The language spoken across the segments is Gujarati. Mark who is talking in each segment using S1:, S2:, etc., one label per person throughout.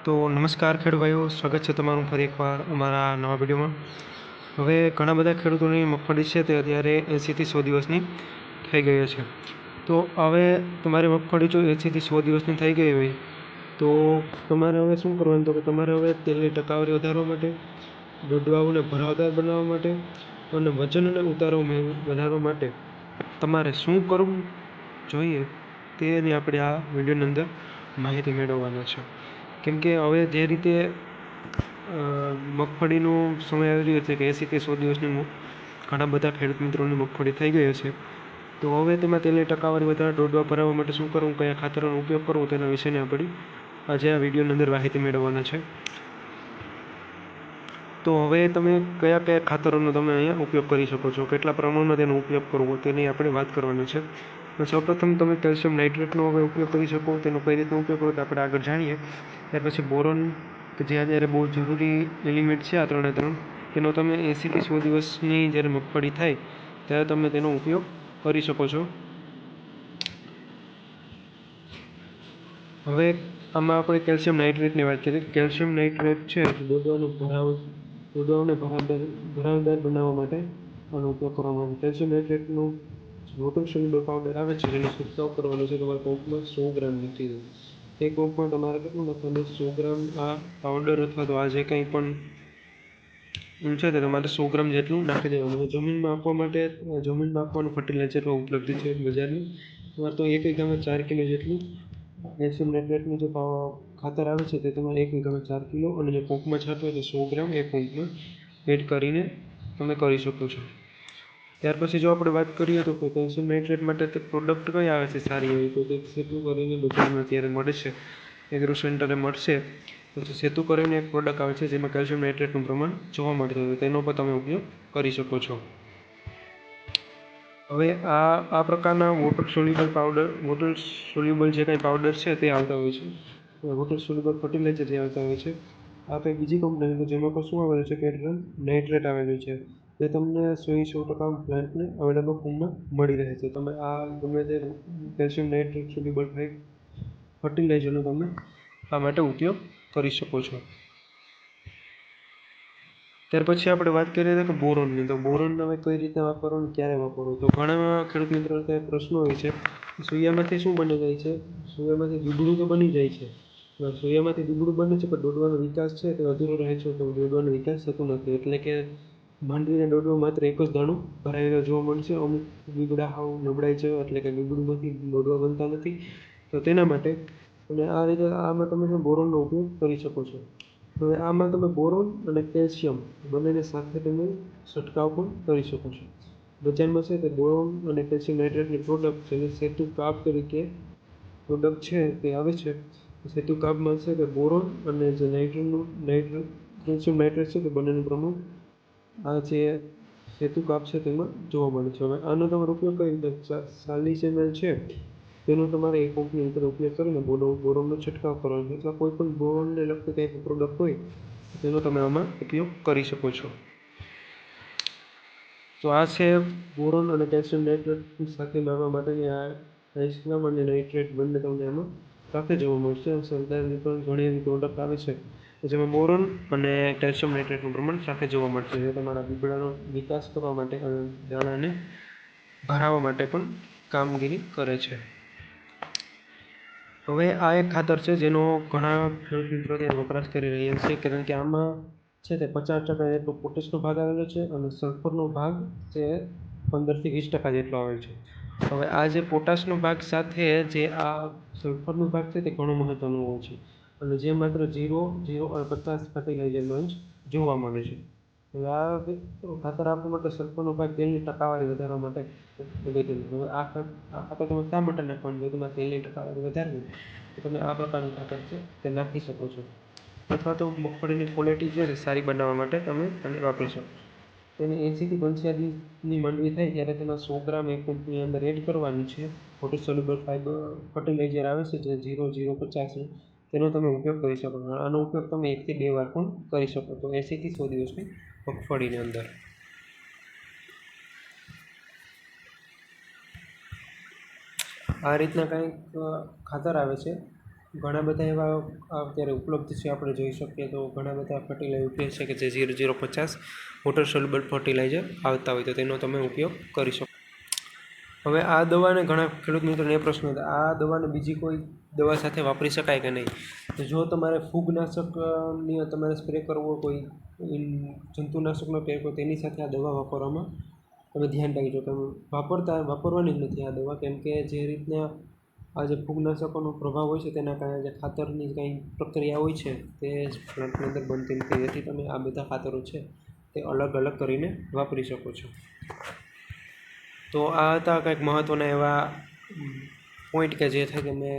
S1: તો નમસ્કાર ખેડૂત ભાઈઓ, સ્વાગત છે તમારું ફરી એકવાર અમારા નવા વિડીયોમાં। હવે ઘણા બધા ખેડૂતોની મગફળી છે તે અત્યારે 80થી 100 દિવસની થઈ ગઈ છે। તો હવે તમારી મગફળી જો 80થી 100 દિવસની થઈ ગઈ હોય તો તમારે હવે શું કરવાનું, તો કે તમારે હવે તેલની ટકાવારી વધારવા માટે, દોડવાઓને ભરાવદાર બનાવવા માટે અને વજન અને ઉતારો વધારવા માટે તમારે શું કરવું જોઈએ તેની આપણે આ વિડીયોની અંદર માહિતી મેળવવાનો છે। કેમ કે હવે જે રીતે મગફળીનો સમય આવી રહ્યો છે કે 80થી 100 દિવસની ઘણા બધા ખેડૂત મિત્રોની મગફળી થઈ ગઈ છે, તો હવે તેમાં તેલની ટકાવારી વધારે દોડવા ભરાવવા માટે શું કરવું, કયા ખાતરોનો ઉપયોગ કરવો તેના વિશેની આપણે આજે આ વિડીયોની અંદર માહિતી મેળવવાના છે। તો હવે તમે કયા કયા ખાતરોનો તમે અહીંયા ઉપયોગ કરી શકો છો, કેટલા પ્રમાણમાં તેનો ઉપયોગ કરવો તેની આપણે વાત કરવાની છે। સૌપ્રથમ તમે કેલ્શિયમ નાઇટ્રેટનો હવે ઉપયોગ કરી શકો, તેનો કઈ રીતનો ઉપયોગ કરવો તે આપણે આગળ જાણીએ। ત્યાર પછી બોરોન, કે જે અત્યારે બહુ જરૂરી એલિમેન્ટ છે આ ત્રણે ત્રણ, તેનો તમે 80થી 100 દિવસની જ્યારે મગફળી થાય ત્યારે તમે તેનો ઉપયોગ કરી શકો છો। હવે આમાં આપણે કેલ્શિયમ નાઇટ્રેટની વાત કરીએ। કેલ્શિયમ નાઇટ્રેટ છે દોડવાઓને ભરાવદાર બનાવવા માટે આનો ઉપયોગ કરવામાં આવે છે। કેલ્શિયમ નાઇટ્રેટનું વોટર સોલ્યુબલ પાવડર આવે છે, જેનો છંટકાવ કરવાનો છે તમારા પંપમાં 100 ગ્રામ નાખી। એક પંપમાં તમારે કેટલું નાખવાનું, 100 ગ્રામ આ પાવડર અથવા તો આ જે કંઈ પણ છે તે તમારે 100 ગ્રામ જેટલું નાખી દેવાનું। જમીનમાં આપવાનું ફર્ટિલાઇઝર ઉપલબ્ધ છે બજારની, તમારે તો 1 વીઘામાં 4 કિલો જેટલું કેલ્શિયમ નાઇટ્રેટનું જે ખાતર આવે છે તે તમારે 1 વીઘામાં 4 કિલો, અને જે પંપમાં છાંટવું તો 100 ગ્રામ એક પંપમાં એડ કરીને તમે કરી શકો છો। ત્યાર પછી જો આપણે વાત કરીએ તો કેલ્શિયમ નાઇટ્રેટ માટે તે પ્રોડક્ટ કઈ આવે છે સારી એવી, તો તે સેતુ કરીને બજારમાં અત્યારે મળે છે, એગ્રો સેન્ટરે મળશે। તો સેતુ કરીને એક પ્રોડક્ટ આવે છે જેમાં કેલ્શિયમ નાઇટ્રેટનું પ્રમાણ જોવા મળતું હોય, તેનો પણ તમે ઉપયોગ કરી શકો છો। હવે આ પ્રકારના વોટર સોલ્યુબલ જે કંઈ પાવડર છે તે આવતા હોય છે, વોટર સોલ્યુબલ ફર્ટિલાઇઝર જે આવતા હોય છે। આ કંઈ બીજી કંપની છે જેમાં પણ શું આવેલું છે કે નાઇટ્રેટ આવેલું છે, જે તમને 100% પ્લાન્ટને અવેલેબલ ફોર્મમાં મળી રહે છે। તમે આ ગમે તે કેલ્શિયમ નાઇટ્રેટ સોલ્યુબલ ફર્ટિલાઇઝરનો તમે આ માટે ઉપયોગ કરી શકો છો। ત્યાર પછી આપણે વાત કરીએ કે બોરોનની, તો બોરોન હવે કઈ રીતે વાપરવાનું, ક્યારે વાપરવું, તો ઘણા ખેડૂત મિત્રો પ્રશ્નો હોય છે, સોયામાંથી શું બની જાય છે, સોયામાંથી દૂબળું તો બની જાય છે, સોયામાંથી દૂબળું બને છે પણ દોડવાનો વિકાસ છે તે અધૂરો રહે છે, તો દોડવાનો વિકાસ થતો નથી, એટલે કે માંડવીને દોડવા માત્ર એક જ દાણું ભરાયેલો જોવા મળશે। અમુક દીવડા હાવ નબળાઈ છે, એટલે કે દીવડુંમાંથી દોડવા બનતા નથી, તો તેના માટે અને આ રીતે આમાં તમે બોરોનનો ઉપયોગ કરી શકો છો। હવે આમાં તમે બોરોન અને કેલ્શિયમ બંનેને સાથે તમે છંટકાવ પણ કરી શકો છો। બજારમાં છે તે બોરોન અને કેલ્શિયમ નાઇટ્રેટની પ્રોડક્ટ છે, સેતુ કાપ તરીકે પ્રોડક્ટ છે તે આવે છે। સેતુ કાપમાં છે કે બોરોન અને જે કેલ્શિયમ નાઇટ્રેટ છે તે બંનેનું પ્રમાણ આ જે સેતુ કાપ છે તેમાં જોવા મળે છે। હવે આનો તમારો ઉપયોગ કઈ રીતે, 40 ml છે તેનો તમારે એક પંપની અંદર ઉપયોગ કરીને બોરોનનો છંટકાવ કરવાનો છે, અથવા કોઈ પણ બોરોનને લગતી કંઈ પ્રોડક્ટ હોય તેનો તમે આમાં ઉપયોગ કરી શકો છો। તો આ છે બોરોન અને કેલ્શિયમ નાઇટ્રેટ સાથે મારવા માટેની આ કેલ્શિયમ અને નાઇટ્રેટ બંને તમને એમાં સાથે જોવા મળશે। સરકારની પણ ઘણી એવી પ્રોડક્ટ આવે છે જેમાં બોરોન અને કેલ્શિયમ નાઇટ્રેટનું પ્રમાણ સાથે જોવા મળશે, જે તમારા દીપડાનો વિકાસ કરવા માટે અને દાણાને ભરાવવા માટે પણ કામગીરી કરે છે। હવે આ એક ખાતર છે જેનો ઘણા ખેડૂત મિત્રો વપરાશ કરી રહ્યા છે, કારણ કે આમાં છે તે 50% જેટલો પોટેશનો ભાગ આવેલો છે અને સલ્ફરનો ભાગ તે 15થી 20% જેટલો આવેલો છે। હવે આ જે પોટાશનો ભાગ સાથે જે આ સલ્ફરનો ભાગ છે તે ઘણો મહત્વનો હોય છે, અને જે માત્ર 0.50 ફર્ટિલાઇઝરનો જ જોવા મળે છે। હવે આ ખાતર આપવા માટે સલ્ફરનો ભાગ તેલની ટકાવારી વધારવા માટે અગત્યનું। હવે આ ખાતર તમે શા માટે નાખવાનું, જો તમારે તેલની ટકાવારી વધારવી તો તમે આ પ્રકારનું ખાતર છે તે નાખી શકો છો, અથવા તો મગફળીની ક્વોલિટી છે તે સારી બનાવવા માટે તમે આને વાપરી શકો છો। તેને 80થી 85 દિવસની માંડવી થાય ત્યારે તેમાં 100 ગ્રામ એક પંપની અંદર એડ કરવાની છે, વોટર સોલ્યુબલ ફર્ટિલાઇઝર આવે છે જે 0.050 તેનો તમે ઉપયોગ કરી શકો છો। આનો ઉપયોગ તમે 1 થી 2 વાર પણ કરી શકો છો 80થી 100 દિવસની મગફળીની અંદર। આ રીતના કંઈક ખાતર આવે છે ઘણા બધા એવા અત્યારે ઉપલબ્ધ છે. આપણે જોઈ શકીએ તો ઘણા બધા ફર્ટિલાઇઝર ઉપયોગ છે કે જે 0050 વોટર સોલ્યુબલ ફર્ટિલાઇઝર આવતા હોય તો તેનો તમે ઉપયોગ કરી શકો. હવે આ દવાને ઘણા ખેડૂત મિત્રોને એ પ્રશ્ન હતો, આ દવાને બીજી કોઈ દવા સાથે વાપરી શકાય કે નહીં? તો જો તમારે ફૂગનાશકની તમારે સ્પ્રે કરવો, કોઈ જંતુનાશકનો સ્પ્રે કરવો, તેની સાથે આ દવા વાપરવામાં તમે ધ્યાન રાખજો કે વાપરવાની જ નથી આ દવા. કેમ કે જે રીતના આ જે ફૂગનાશકોનો પ્રભાવ હોય છે તેના કારણે જે ખાતરની કંઈ પ્રક્રિયા હોય છે તે પ્લાન્ટની અંદર બનતી નથી. જેથી તમે આ બધા ખાતરો છે તે અલગ અલગ કરીને વાપરી શકો છો. તો આ હતા કંઈક મહત્ત્વના એવા પોઈન્ટ કે જે થાય કે મેં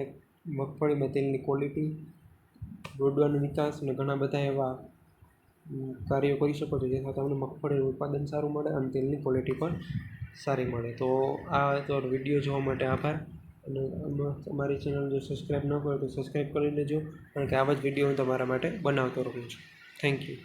S1: મગફળીમાં તેલની ક્વોલિટી, ડોડવાનો વિકાસ અને ઘણા બધા એવા કાર્યો કરી શકો છો જેથી તમને મગફળીનું ઉત્પાદન સારું મળે અને તેલની ક્વોલિટી પણ સારી મળે. તો આ તો વિડીયો જોવા માટે આભાર. અને અમારી ચેનલ જો સબસ્ક્રાઈબ ન કરો તો સબસ્ક્રાઈબ કરી લેજો, કારણ કે આવા જ વિડીયો હું તમારા માટે બનાવતો રહું છું. Thank you.